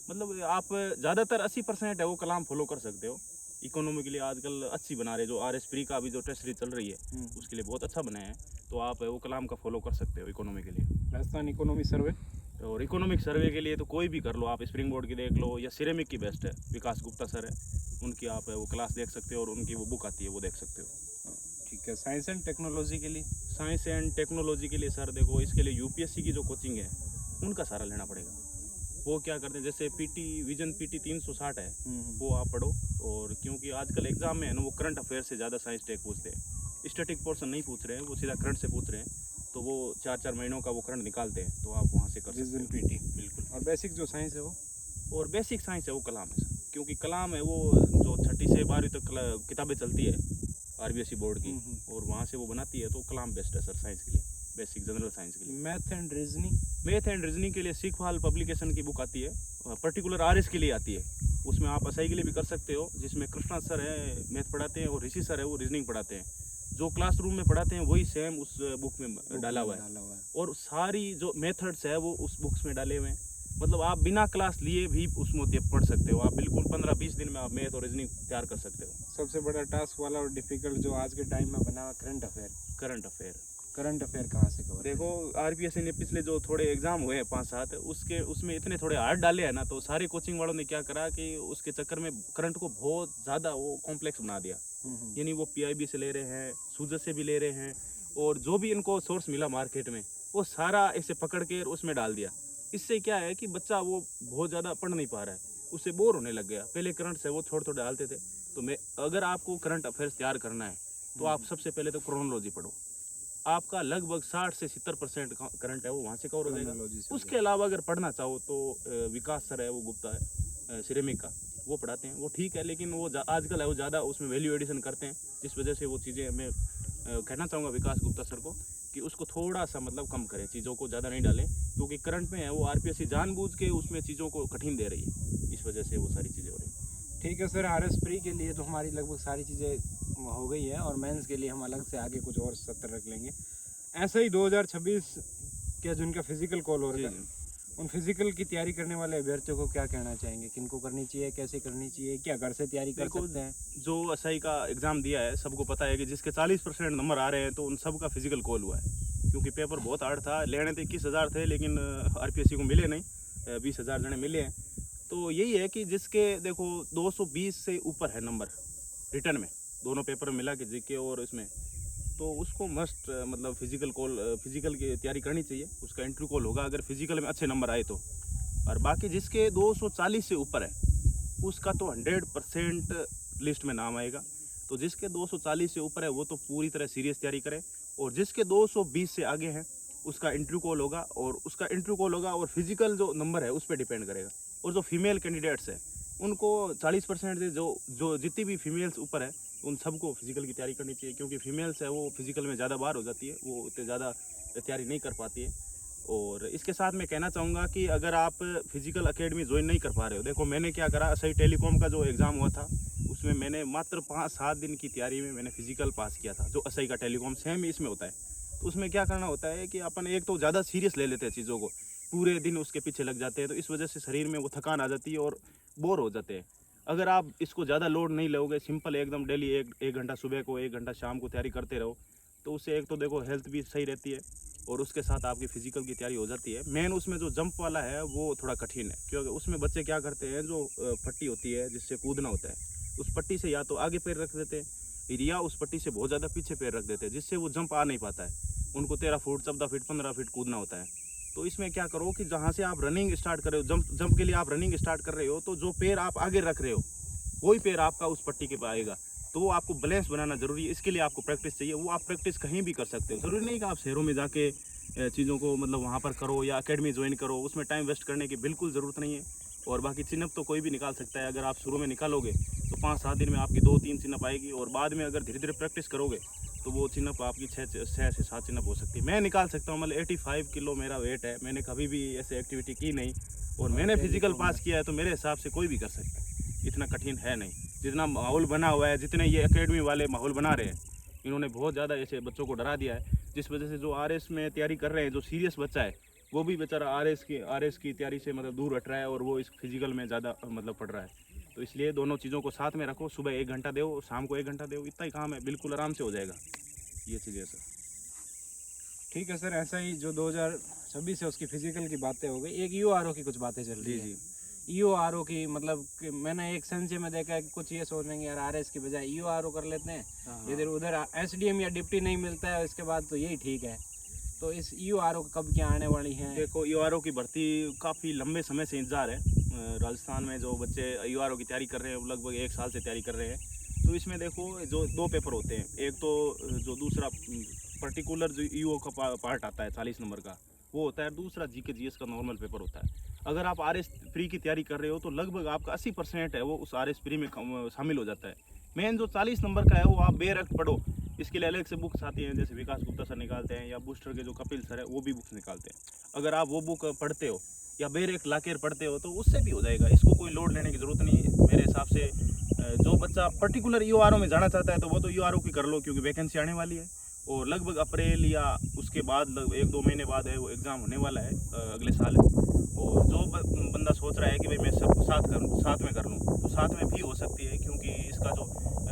A: मतलब आप ज़्यादातर 80% है वो कलाम फॉलो कर सकते हो। इकोनॉमी के लिए आजकल अच्छी बना रहे, जो आरएस प्री का अभी जो टेस्ट सीरीज चल रही है उसके लिए बहुत अच्छा बनाया है, तो आप वो कलाम का फॉलो कर सकते हो इकोनॉमी के लिए।
B: राजस्थान इकोनॉमी सर्वे?
A: और इकोनॉमिक सर्वे के लिए तो कोई भी कर लो आप, स्प्रिंग बोर्ड की देख लो या सिरेमिक की बेस्ट है, विकास गुप्ता सर है, उनकी आप वो क्लास देख सकते हो, और उनकी वो बुक आती है वो देख सकते हो।
B: ठीक है। साइंस एंड टेक्नोलॉजी के लिए?
A: साइंस एंड टेक्नोलॉजी के लिए सर देखो, इसके लिए यूपीएससी की जो कोचिंग है उनका सारा लेना पड़ेगा। वो क्या करते हैं, जैसे पीटी विजन पीटी 360 है, वो आप पढ़ो। और क्योंकि आजकल एग्जाम में है ना, वो करंट अफेयर से ज़्यादा साइंस टेक पूछते हैं, स्टैटिक पोर्शन नहीं पूछ रहे हैं, वो सीधा करंट से पूछ रहे हैं, तो वो 4-4 महीनों का वो करंट निकालते हैं, तो आप वहाँ से कर सकते हो।
B: पीटी
A: बिल्कुल।
B: और बेसिक जो साइंस है वो?
A: और बेसिक साइंस है वो कलाम है सर, क्योंकि कलाम है वो जो 6ठी से 12वीं तक किताबें चलती है आरबीएसई बोर्ड की, और वहाँ से वो बनाती है, तो कलाम बेस्ट है सर साइंस के लिए, बेसिक जनरल साइंस के लिए।
B: Math and reasoning?
A: Math and reasoning के लिए सीखवाल पब्लिकेशन की बुक आती है, पर्टिकुलर आरएस के लिए आती है, उसमें आप असाई के लिए भी कर सकते हो, जिसमें कृष्णा सर है मैथ पढ़ाते हैं और ऋषि सर है वो रीजनिंग पढ़ाते हैं। जो क्लासरूम में पढ़ाते हैं वही सेम उस बुक में डाला हुआ है, और सारी जो मेथड्स है वो उस बुक्स में डाले हुए हैं। मतलब आप बिना क्लास लिए भी उसमें पढ़ सकते हो, आप बिल्कुल 15-20 दिन में आप मैथ और रीजनिंग तैयार कर सकते हो।
B: सबसे बड़ा टास्क वाला और डिफिकल्ट जो आज के टाइम में बना हुआ करंट अफेयर?
A: करंट अफेयर
B: कहाँ से कवर?
A: देखो, आरपीएससी ने पिछले जो थोड़े एग्जाम हुए हैं 5-7, उसमें इतने थोड़े हार्ड डाले हैं ना, तो सारे कोचिंग वालों ने क्या करा कि उसके चक्कर में करंट को बहुत ज़्यादा वो कॉम्प्लेक्स बना दिया। यानी वो पीआईबी से ले रहे हैं, सूजत से भी ले रहे हैं, और जो भी इनको सोर्स मिला मार्केट में वो सारा ऐसे पकड़ के उसमें डाल दिया। इससे क्या है कि बच्चा वो बहुत ज़्यादा पढ़ नहीं पा रहा है, उससे बोर होने लग गया। पहले करंट से वो थोड़े डालते थे, तो अगर आपको करंट अफेयर्स तैयार करना है तो आप सबसे पहले तो क्रोनोलॉजी पढ़ो, आपका लगभग 60 से 70% करंट है वो वहाँ से कवर हो जाएगा। उसके अलावा अगर पढ़ना चाहो तो विकास सर है वो गुप्ता है सिरेमिक का, वो पढ़ाते हैं, वो ठीक है, लेकिन वो आजकल है वो ज़्यादा उसमें वैल्यू एडिशन करते हैं, जिस वजह से वो चीज़ें मैं कहना चाहूँगा विकास गुप्ता सर को कि उसको थोड़ा सा मतलब कम करें, चीज़ों को ज़्यादा नहीं डालें, क्योंकि करंट में है वो आरपीएससी जानबूझ के उसमें चीज़ों को कठिन दे रही है, इस वजह से वो सारी चीज़ें हो रही हैं।
B: ठीक है सर, RS प्री के लिए तो हमारी लगभग सारी चीज़ें हो गई है, और मेंस के लिए हम अलग से आगे कुछ और सत्र रख लेंगे। ऐसा ही 2026 के जिनका फिजिकल कॉल हो रहा है, उन फिजिकल की तैयारी करने वाले अभ्यर्थियों को क्या कहना चाहेंगे, किनको करनी चाहिए, कैसे करनी चाहिए, क्या घर से तैयारी कर सकते हैं?
A: जो एसआई का एग्ज़ाम दिया है सबको पता है कि जिसके 40% नंबर आ रहे हैं तो उन सब का फिजिकल कॉल हुआ है, क्योंकि पेपर बहुत हार्ड था। लेने तो 21,000 थे, लेकिन आरपीएससी को मिले नहीं, 20,000 जने मिले हैं। तो यही है कि जिसके देखो 220 से ऊपर है नंबर रिटर्न में, दोनों पेपर में मिला के जीके और इसमें, तो उसको मस्ट मतलब फिजिकल की तैयारी करनी चाहिए। उसका इंटरव्यू कॉल होगा अगर फिजिकल में अच्छे नंबर आए तो। और बाकी जिसके 240 से ऊपर है उसका तो 100% लिस्ट में नाम आएगा। तो जिसके 240 से ऊपर है वो तो पूरी तरह सीरियस तैयारी करे, और जिसके 220 से आगे हैं उसका इंटरव्यू कॉल होगा, और फिजिकल जो नंबर है उस पर डिपेंड करेगा। और जो फीमेल कैंडिडेट्स है उनको 40% से जो जितनी भी फीमेल्स ऊपर है उन सबको फिजिकल की तैयारी करनी चाहिए, क्योंकि फीमेल्स है वो फिजिकल में ज़्यादा बाहर हो जाती है, वो उतने ज़्यादा तैयारी नहीं कर पाती है। और इसके साथ मैं कहना चाहूँगा कि अगर आप फिजिकल एकेडमी ज्वाइन नहीं कर पा रहे हो, देखो मैंने क्या करा, सही टेलीकॉम का जो एग्ज़ाम हुआ था उसमें मैंने मात्र 5-7 दिन की तैयारी में मैंने फिजिकल पास किया था, जो एसआई का टेलीकॉम सेम ही इसमें होता है। तो उसमें क्या करना होता है कि अपन एक तो ज़्यादा सीरियस ले लेते हैं चीज़ों को, पूरे दिन उसके पीछे लग जाते हैं, तो इस वजह से शरीर में वो थकान आ जाती है और बोर हो जाते हैं। अगर आप इसको ज़्यादा लोड नहीं लोगे, सिंपल एकदम डेली एक घंटा सुबह को 1 घंटा शाम को तैयारी करते रहो, तो उससे एक तो देखो हेल्थ भी सही रहती है और उसके साथ आपकी फिजिकल की तैयारी हो जाती है। मेन उसमें जो जंप वाला है वो थोड़ा कठिन है, क्योंकि उसमें बच्चे क्या करते हैं, जो पट्टी होती है जिससे कूदना होता है, उस पट्टी से या तो आगे पैर रख देते हैं या उस पट्टी से बहुत ज़्यादा पीछे पैर रख देते हैं, जिससे वो जंप आ नहीं पाता है। उनको 13 फुट 14 फीट 15 फीट कूदना होता है। तो इसमें क्या करो कि जहाँ से आप रनिंग स्टार्ट कर रहे हो, जंप के लिए आप रनिंग स्टार्ट कर रहे हो, तो जो पैर आप आगे रख रहे हो वही पैर आपका उस पट्टी के पे आएगा। तो वो आपको बैलेंस बनाना जरूरी है, इसके लिए आपको प्रैक्टिस चाहिए। वो आप प्रैक्टिस कहीं भी कर सकते हो, ज़रूरी नहीं कि आप शहरों में जाके चीज़ों को मतलब वहाँ पर करो या एकेडमी ज्वाइन करो, उसमें टाइम वेस्ट करने की बिल्कुल ज़रूरत नहीं है। और बाकी चिनअप तो कोई भी निकाल सकता है, अगर आप शुरू में निकालोगे तो 5-7 दिन में आपकी 2-3 चिनअप आएगी, और बाद में अगर धीरे धीरे प्रैक्टिस करोगे तो वो चिनअप आपकी 6 से 7 चिनअप हो सकती है। मैं निकाल सकता हूँ, मतलब 85 किलो मेरा वेट है, मैंने कभी भी ऐसे एक्टिविटी की नहीं, और मैंने फिजिकल पास किया है, तो मेरे हिसाब से कोई भी कर सकता है, इतना कठिन है नहीं। जितना माहौल बना हुआ है, जितने ये एकेडमी वाले माहौल बना रहे हैं, इन्होंने बहुत ज़्यादा ऐसे बच्चों को डरा दिया है, जिस वजह से जो आरएस में तैयारी कर रहे हैं, जो सीरियस बच्चा है वो भी बेचारा आरएस की तैयारी से मतलब दूर हट रहा है, और वो इस फिजिकल में ज़्यादा मतलब पढ़ रहा है। तो इसलिए दोनों चीज़ों को साथ में रखो, सुबह 1 घंटा दो, शाम को 1 घंटा दो, इतना ही काम है, बिल्कुल आराम से हो जाएगा ये चीज़ें सर।
B: ठीक है सर, ऐसा ही जो 2026 है उसकी फिजिकल की बातें हो गई। एक URO की कुछ बातें चल रही है। URO की मतलब कि मैंने एक संशय में देखा है कि कुछ ये सोच रहे हैं यार RS की बजाय URO कर लेते हैं, इधर उधर SDM या डिप्टी नहीं मिलता है इसके बाद तो यही ठीक है। तो इस URO कब क्या आने वाली हैं?
A: देखो URO की भर्ती काफ़ी लंबे समय से इंतज़ार है। राजस्थान में जो बच्चे URO की तैयारी कर रहे हैं वो लगभग 1 साल से तैयारी कर रहे हैं। तो इसमें देखो जो 2 पेपर होते हैं, एक तो जो दूसरा पर्टिकुलर जो EO का पार्ट आता है 40 नंबर का, वो होता है, दूसरा GK GS का नॉर्मल पेपर होता है। अगर आप RS प्री की तैयारी कर रहे हो तो लगभग आपका 80% है वो उस RS प्री में शामिल हो जाता है। मेन जो 40 नंबर का है वो आप बेरख्त पढ़ो, इसके लिए अलग से बुक्स आती हैं, जैसे विकास गुप्ता सर निकालते हैं, या बूस्टर के जो कपिल सर है वो भी बुक्स निकालते हैं। अगर आप वो बुक पढ़ते हो या बेरख्त लाकर पढ़ते हो तो उससे भी हो जाएगा, इसको कोई लोड लेने की ज़रूरत नहीं है मेरे हिसाब से। जो बच्चा पर्टिकुलर URO में जाना चाहता है तो वो तो URO की कर लो, क्योंकि वैकेंसी आने वाली है, और लगभग अप्रैल या उसके बाद 1-2 महीने बाद है वो एग्ज़ाम होने वाला है अगले साल। और जो बंदा सोच रहा है कि भाई मैं सब साथ में कर लूँ, तो साथ में भी हो सकती है, क्योंकि इसका जो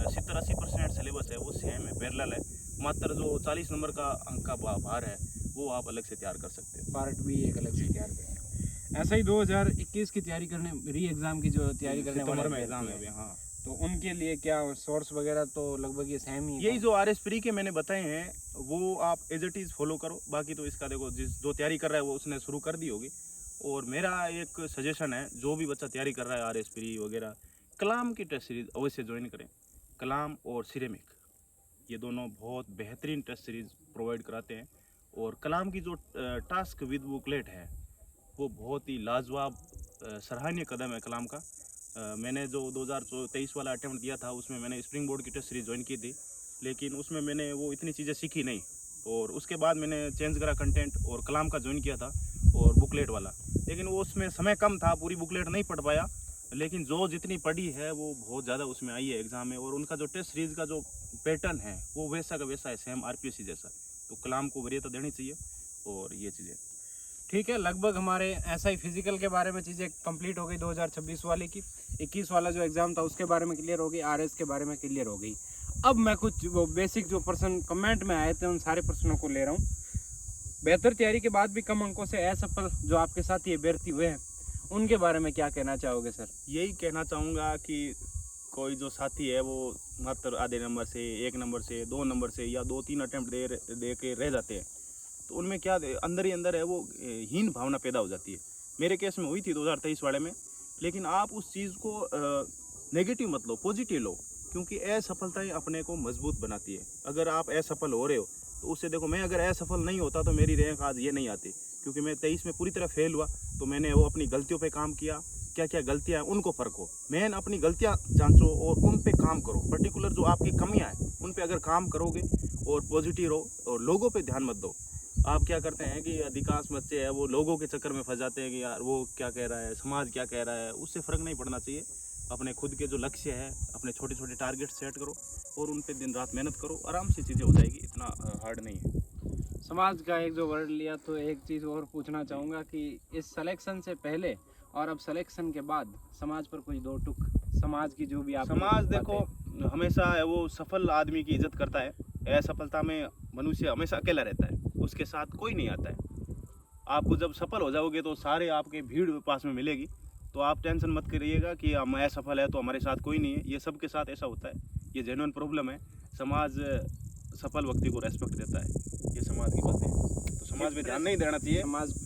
A: 70-80% सिलेबस है वो सेम है, पैरेलल है। मात्र जो 40 नंबर का अंक का भार है वो आप अलग से तैयार कर सकते हो,
B: पार्ट भी एक अलग से तैयार करेंगे। ऐसा ही 2021 की तैयारी करने, री एग्ज़ाम की जो तैयारी करने वाले
A: में एग्ज़ाम है अभी। हाँ,
B: तो उनके लिए क्या सोर्स वगैरह तो लगभग ये सेम ही है?
A: यही जो RS प्री के मैंने बताए हैं वो आप एज इट इज़ फॉलो करो। बाकी तो इसका देखो जो तैयारी कर रहा है वो उसने शुरू कर दी होगी। और मेरा एक सजेशन है, जो भी बच्चा तैयारी कर रहा है RS प्री वगैरह, कलाम की टेस्ट सीरीज़ अवश्य ज्वाइन करें। कलाम और सिरेमिक ये दोनों बहुत बेहतरीन टेस्ट सीरीज़ प्रोवाइड कराते हैं। और कलाम की जो टास्क विद बुकलेट है वो बहुत ही लाजवाब सराहनीय कदम है कलाम का। मैंने जो 2023 वाला अटेम्प्ट दिया था उसमें मैंने स्प्रिंग बोर्ड की टेस्ट सीरीज ज्वाइन की थी, लेकिन उसमें मैंने वो इतनी चीज़ें सीखी नहीं, और उसके बाद मैंने चेंज करा कंटेंट और कलाम का ज्वाइन किया था और बुकलेट वाला, लेकिन वो उसमें समय कम था, पूरी बुकलेट नहीं पढ़ पाया, लेकिन जो जितनी पढ़ी है वो बहुत ज़्यादा उसमें आई है एग्ज़ाम में। और उनका जो टेस्ट सीरीज़ का जो पैटर्न है वो वैसा का वैसा है, सेम आरपीएससी जैसा। तो कलाम को वरीयता देनी चाहिए और ये चीज़ें।
B: ठीक है, लगभग हमारे एसआई फिजिकल के बारे में चीज़ें कंप्लीट हो गई 2026 वाले की। 21 वाला जो एग्ज़ाम था उसके बारे में क्लियर हो गई, आरएस के बारे में क्लियर हो गई। अब मैं कुछ वो बेसिक जो प्रश्न कमेंट में आए थे उन सारे प्रश्नों को ले रहा हूँ। बेहतर तैयारी के बाद भी कम अंकों से असफल जो आपके साथ ये अभ्यर्थी हुए हैं उनके बारे में क्या कहना चाहोगे सर?
A: यही कहना चाहूँगा कि कोई जो साथी है वो मात्र आधे नंबर से, 1 नंबर से, 2 नंबर से या 2-3 अटैम्प्ट दे के रह जाते हैं, तो उनमें क्या अंदर ही अंदर है वो हीन भावना पैदा हो जाती है। मेरे केस में हुई थी 2023 वाले में। लेकिन आप उस चीज़ को नेगेटिव मत लो, पॉजिटिव लो, क्योंकि असफलताएं अपने को मजबूत बनाती है। अगर आप असफल हो रहे हो तो उससे देखो, मैं अगर असफल नहीं होता तो मेरी रैंक आज ये नहीं आती, क्योंकि मैं 23 में पूरी तरह फेल हुआ। तो मैंने वो अपनी गलतियों पे काम किया, क्या क्या गलतियां हैं उनको परखो, मेन अपनी गलतियां जांचो और उन पे काम करो। पर्टिकुलर जो आपकी कमियां हैं उन पे अगर काम करोगे और पॉजिटिव रहो और लोगों पे ध्यान मत दो। आप क्या करते हैं कि अधिकांश बच्चे हैं वो लोगों के चक्कर में फंस जाते हैं कि यार वो क्या कह रहा है, समाज क्या कह रहा है, उससे फ़र्क नहीं पड़ना चाहिए। अपने खुद के जो लक्ष्य है, अपने छोटे छोटे टारगेट सेट करो और उन पे दिन रात मेहनत करो, आराम से चीज़ें हो जाएगी, इतना हार्ड नहीं है।
B: समाज का एक जो वर्ड लिया तो एक चीज़ और पूछना चाहूँगा कि इस सिलेक्शन से पहले और अब सिलेक्शन के बाद समाज पर कोई दो टुक समाज की जो भी आप
A: समाज देखो हमेशा है वो सफल आदमी की इज्जत करता है। असफलता में मनुष्य हमेशा अकेला रहता है, उसके साथ कोई नहीं आता है। आपको जब सफल हो जाओगे तो सारे आपके भीड़ पास में मिलेगी, तो आप टेंशन मत करिएगा कि हम असफल है तो हमारे साथ कोई नहीं है। ये सबके साथ ऐसा होता है, ये जेन्युइन प्रॉब्लम है। समाज सफल व्यक्ति को रेस्पेक्ट देता है, ये समाज की बात है। तो समाज पे ध्यान नहीं देना चाहिए,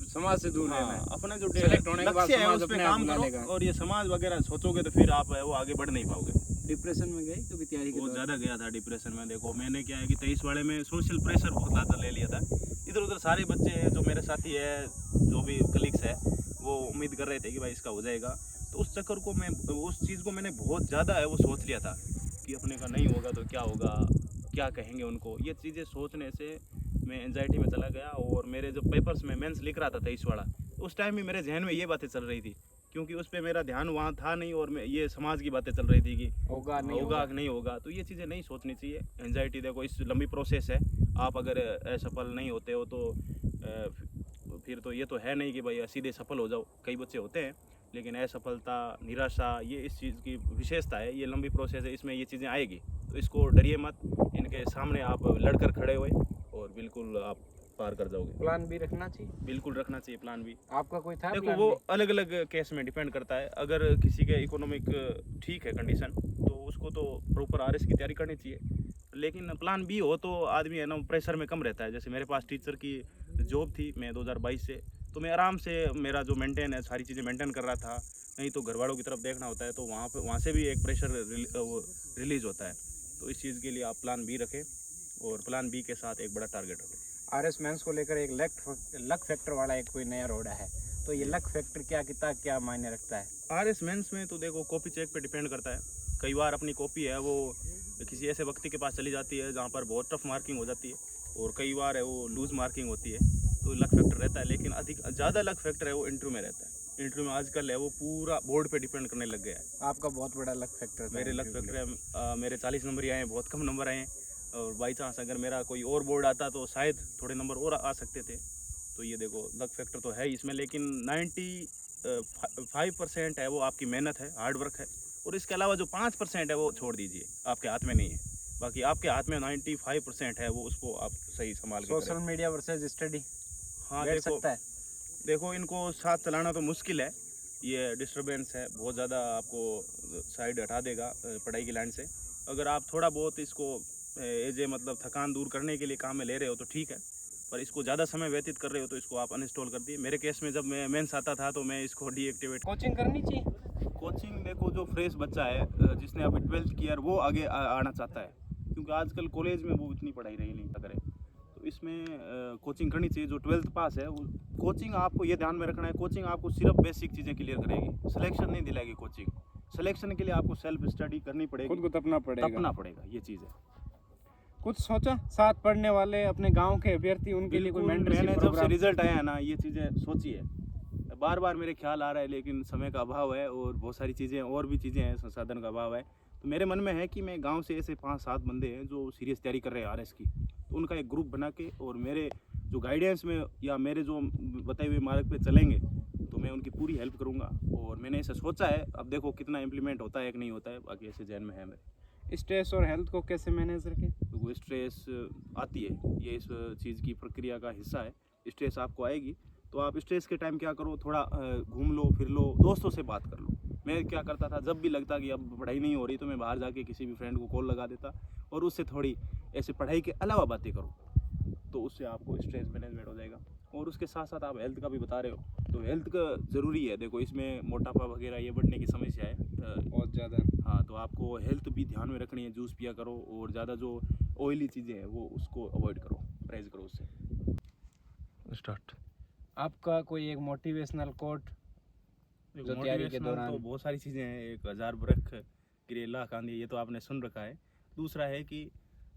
B: समाज से दूर रहना है।
A: अपना जो
B: सेलेक्ट होने के बाद
A: लक्ष्य है
B: समाज
A: उस पे
B: अपने आप
A: काम
B: बुला
A: करो।
B: लेगा।
A: और ये समाज वगैरह सोचोगे तो फिर आप वो आगे बढ़ नहीं पाओगे।
B: डिप्रेशन में गई कभी तैयारी के
A: बहुत
B: दौरान?
A: ज़्यादा गया था डिप्रेशन में। देखो मैंने क्या है कि 23 वाले में सोशल प्रेशर बहुत ज़्यादा ले लिया था। इधर उधर सारे बच्चे हैं जो मेरे साथी है, जो भी कलीग्स है, वो उम्मीद कर रहे थे कि भाई इसका हो जाएगा। तो उस चक्कर को मैं उस चीज़ को मैंने बहुत ज़्यादा है वो सोच लिया था कि अपने का नहीं होगा तो क्या होगा, क्या कहेंगे उनको। ये चीज़ें सोचने से मैं एंजाइटी में चला गया। और मेरे जो पेपर्स में मेंस लिख रहा था 23 वाला, उस टाइम भी मेरे जहन में ये बातें चल रही थी, क्योंकि उस पर मेरा ध्यान वहाँ था नहीं। और मैं ये समाज की बातें चल रही थी कि
B: होगा नहीं
A: होगा कि नहीं होगा। तो ये चीज़ें नहीं सोचनी चाहिए। एंजाइटी देखो इस लंबी प्रोसेस है, आप अगर असफल नहीं होते हो तो फिर तो ये तो है नहीं कि भाई सीधे सफल हो जाओ। कई बच्चे होते हैं, लेकिन असफलता, निराशा, ये इस चीज़ की विशेषता है। ये लंबी प्रोसेस है, इसमें ये चीज़ें आएगी, तो इसको डरिए मत। इनके सामने आप लड़कर खड़े हुए और बिल्कुल आप पार कर जाओगे।
B: प्लान भी रखना चाहिए,
A: बिल्कुल रखना चाहिए प्लान भी।
B: आपका कोई था?
A: देखो वो अलग अलग केस में डिपेंड करता है। अगर किसी के इकोनॉमिक ठीक है कंडीशन, तो उसको तो प्रॉपर आरएस की तैयारी करनी चाहिए। लेकिन प्लान बी हो तो आदमी है ना प्रेशर में कम रहता है। जैसे मेरे पास टीचर की जॉब थी मैं 2022 से, तो मैं आराम से मेरा जो मेंटेन है सारी चीज़ें मेंटेन कर रहा था। नहीं तो घर वालों की तरफ देखना होता है, तो वहाँ से भी एक प्रेशर रिलीज होता है। तो इस चीज़ के लिए आप प्लान बी रखें और प्लान बी के साथ एक बड़ा टारगेट रखें।
B: आरएस मेंस को लेकर एक लक फैक्टर वाला एक कोई नया रोड है, तो ये लक फैक्टर क्या कितना क्या मायने रखता है?
A: आरएस मेंस में तो देखो कॉपी चेक पे डिपेंड करता है। कई बार अपनी कॉपी है वो किसी ऐसे व्यक्ति के पास चली जाती है जहाँ पर बहुत टफ मार्किंग हो जाती है, और कई बार है वो लूज मार्किंग होती है, तो लक फैक्टर रहता है। लेकिन अधिक ज़्यादा लक फैक्टर है वो इंटरव्यू में रहता है। इंटरव्यू में आजकल है वो पूरा बोर्ड पे डिपेंड करने लग गया है।
B: आपका बहुत बड़ा लक फैक्टर था।
A: मेरे लक फैक्टर है, मेरे 40 नंबर ही आए हैं, बहुत कम नंबर आए हैं। और बाई चांस अगर मेरा कोई और बोर्ड आता तो शायद थोड़े नंबर और आ सकते थे। तो ये देखो लक फैक्टर तो है इसमें, लेकिन 95% है वो आपकी मेहनत है, हार्ड वर्क है। और इसके अलावा जो 5% है वो छोड़ दीजिए, आपके हाथ में नहीं है। बाकी आपके हाथ में 95% है, वो उसको आप सही संभाल के
B: सोशल मीडिया वर्सेस स्टडी,
A: हाँ
B: बैठ
A: देखो
B: सकता है?
A: देखो इनको साथ चलाना तो मुश्किल है। ये डिस्टर्बेंस है बहुत ज़्यादा, आपको साइड हटा देगा पढ़ाई की लाइन से। अगर आप थोड़ा बहुत इसको एज ए मतलब थकान दूर करने के लिए काम में ले रहे हो तो ठीक है, पर इसको ज़्यादा समय व्यतीत कर रहे हो तो इसको आप अनइंस्टॉल कर दिए। मेरे केस में जब मैं मेंस आता था तो मैं इसको डीएक्टिवेट।
B: कोचिंग करनी चाहिए?
A: कोचिंग देखो जो फ्रेश बच्चा है जिसने अभी 12th किया वो आगे आना चाहता है, क्योंकि आजकल कॉलेज में वो इतनी पढ़ाई रही नहीं करे, तो इसमें कोचिंग करनी चाहिए। जो 12th पास है वो कोचिंग, आपको ये ध्यान में रखना है, कोचिंग आपको सिर्फ बेसिक चीज़ें क्लियर करेगी, सिलेक्शन नहीं दिलाएगी कोचिंग। सिलेक्शन के लिए आपको सेल्फ स्टडी करनी पड़ेगी,
B: खुद को तपना पड़ेगा।
A: ये चीज़ है।
B: कुछ सोचा साथ पढ़ने वाले अपने गांव के अभ्यर्थी उनके लिए कोई
A: बिल्कुल,
B: मेंटरशिप
A: मैंने जब से
B: प्रोग्राम?
A: रिजल्ट आया है ना ये चीज़ें सोची है, बार बार मेरे ख्याल आ रहा है, लेकिन समय का अभाव है और बहुत सारी चीज़ें और भी चीज़ें हैं, संसाधन का अभाव है। तो मेरे मन में है कि मैं गांव से ऐसे 5-7 बंदे हैं जो सीरियस तैयारी कर रहे हैं आरएस की, तो उनका एक ग्रुप बना के और मेरे जो गाइडेंस में या मेरे जो बताए हुए मार्ग पे चलेंगे तो मैं उनकी पूरी हेल्प करूँगा। और मैंने ऐसा सोचा है, अब देखो कितना इम्प्लीमेंट होता है कि नहीं होता है, बाकी ऐसे जहन में है मेरे।
B: स्ट्रेस और हेल्थ को कैसे मैनेज रखें?
A: तो वो स्ट्रेस आती है, ये इस चीज़ की प्रक्रिया का हिस्सा है। स्ट्रेस आपको आएगी तो आप स्ट्रेस के टाइम क्या करो, थोड़ा घूम लो, फिर लो, दोस्तों से बात कर लो। मैं क्या करता था, जब भी लगता कि अब पढ़ाई नहीं हो रही तो मैं बाहर जाके किसी भी फ्रेंड को कॉल लगा देता और उससे थोड़ी ऐसे पढ़ाई के अलावा बातें करो, तो उससे आपको स्ट्रेस मैनेजमेंट हो जाएगा। और उसके साथ साथ आप हेल्थ का भी बता रहे हो, तो हेल्थ का ज़रूरी है। देखो इसमें मोटापा वगैरह ये बढ़ने की समस्या है
B: बहुत ज़्यादा।
A: हाँ, तो आपको हेल्थ भी ध्यान में रखनी है। जूस पिया करो और ज़्यादा जो ऑयली चीज़ें हैं वो उसको अवॉइड करो, परहेज करो उससे। स्टार्ट।
B: आपका कोई एक मोटिवेशनल कोट जो तैयारी के दौरान?
A: तो बहुत सारी चीज़ें हैं, 1000 बरख गिरे लाख आंधी, ये तो आपने सुन रखा है। दूसरा है कि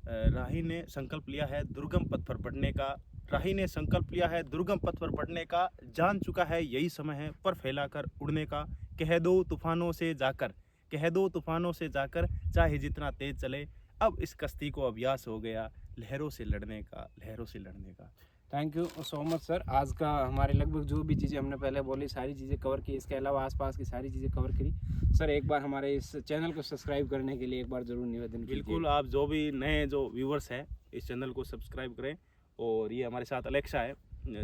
A: राही ने संकल्प लिया है दुर्गम पथ पर बढ़ने का, राही ने संकल्प लिया है दुर्गम पथ पर बढ़ने का, जान चुका है यही समय है पर फैलाकर उड़ने का। कह दो तूफानों से जाकर, कह दो तूफानों से जाकर, चाहे जितना तेज चले, अब इस कश्ती को अभ्यास हो गया लहरों से लड़ने का, लहरों से लड़ने का।
B: Thank you so much sir. आज का हमारे लगभग जो भी चीज़ें हमने पहले बोली सारी चीज़ें कवर की, इसके अलावा आसपास की सारी चीज़ें कवर करी। सर एक बार हमारे इस चैनल को सब्सक्राइब करने के लिए एक बार ज़रूर निवेदन कीजिए।
A: बिल्कुल, आप जो भी नए जो व्यूवर्स हैं इस चैनल को सब्सक्राइब करें। और ये हमारे साथ अलेक्सा है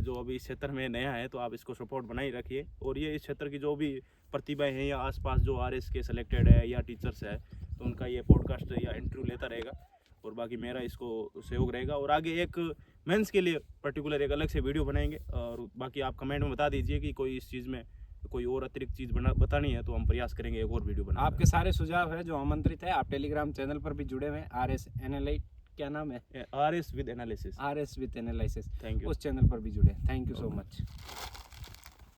A: जो अभी इस क्षेत्र में नया है, तो आप इसको सपोर्ट बनाए रखिए। और ये इस क्षेत्र की जो भी प्रतिभाएं हैं या आसपास जो आरएस के सेलेक्टेड है या टीचर्स है, तो उनका ये पॉडकास्ट या इंटरव्यू लेता रहेगा और बाकी मेरा इसको सहयोग रहेगा। और आगे एक मेंस के लिए पर्टिकुलर एक अलग से वीडियो बनाएंगे। और बाकी आप कमेंट में बता दीजिए कि कोई इस चीज़ में कोई और अतिरिक्त चीज़ बतानी है तो हम प्रयास करेंगे एक और वीडियो बनाने
B: आपके सारे सुझाव है जो आमंत्रित है। आप टेलीग्राम चैनल पर भी जुड़े हुए हैं, RS एनालाइट, क्या नाम है?
A: RS with analysis.
B: RS with analysis.
A: Thank you.
B: उस चैनल पर भी जुड़े। Thank you so much.